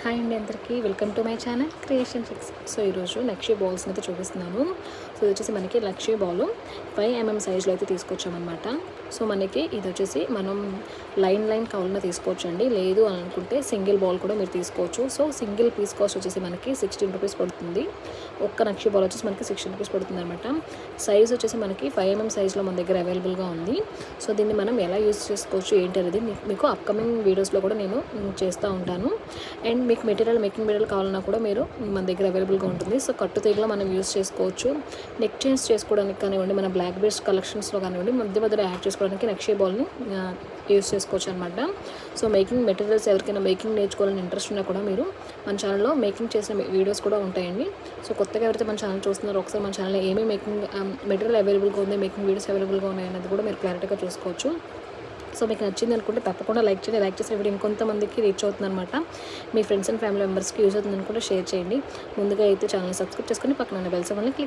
Hi అండి అందరికీ welcome to my channel creation chicks. So ఈరోజు లక్షీ బాల్స్ని అయితే చూపిస్తున్నాను. సో ఇది వచ్చేసి మనకి లక్షీ బాల్ 5mm సైజ్లో అయితే తీసుకొచ్చామన్నమాట. సో మనకి ఇది వచ్చేసి మనం లైన్ కావాలన్నా తీసుకోవచ్చు అండి, లేదు అని అనుకుంటే సింగిల్ బాల్ కూడా మీరు తీసుకోవచ్చు. సో సింగిల్ పీస్ కాస్ట్ వచ్చేసి మనకి 16 రూపీస్ పడుతుంది. ఒక్క లక్షీ బాల్ వచ్చేసి మనకి 16 రూపీస్ పడుతుంది అనమాట. సైజ్ వచ్చేసి మనకి 5mm సైజ్లో మన దగ్గర అవైలబుల్గా ఉంది. సో దీన్ని మనం ఎలా యూజ్ చేసుకోవచ్చు ఏంటి అనేది మీకు అప్కమింగ్ వీడియోస్లో కూడా నేను చేస్తూ ఉంటాను. అండ్ మీకు మేకింగ్ మెటీరియల్ కావాలన్నా కూడా మీరు మన దగ్గర అవైలబుల్గా ఉంటుంది. సో కట్టు తీగలో మనం యూస్ చేసుకోవచ్చు. నెక్ చైన్స్ చేసుకోవడానికి కానివ్వండి, మన బ్లాక్ బీడ్స్ కలెక్షన్స్లో కానివ్వండి, మధ్యలో యాడ్ చేసుకోవడానికి నక్షీ బాల్ని యూస్ చేసుకోవచ్చు అనమాట. సో మేకింగ్ మెటీరియల్స్ ఎవరికైనా మేకింగ్ నేర్చుకోవాలని ఇంట్రెస్ట్ ఉన్నా కూడా మీరు మన ఛానల్లో మేకింగ్ చేసిన వీడియోస్ కూడా ఉంటాయండి. సో కొత్తగా ఎవరైతే మన ఛానల్ చూస్తున్నారో ఒకసారి మన ఛానల్లో ఏమేమి మేకింగ్ మెటీరియల్ అవైలబుల్గా ఉంది, మేకింగ్ వీడియోస్ అవైలబుల్గా ఉన్నాయి అనేది కూడా మీరు క్లారిటీగా చూసుకోవచ్చు. సో మీకు నచ్చింది అనుకుంటే తప్పకుండా లైక్ చేయండి. లైక్ చేసిన వీడియో ఇంకొంతమందికి రీచ్ అవుతుంది అనమాట. మీ ఫ్రెండ్స్ అండ్ ఫ్యామిలీ మెంబర్స్కి యూజ్ అవుతుంది అనుకుంటే షేర్ చేయండి. ముందుగా అయితే ఛానల్ సబ్స్క్రైబ్ చేసుకొని పక్కన బెల్ సింబల్ని క్లిక్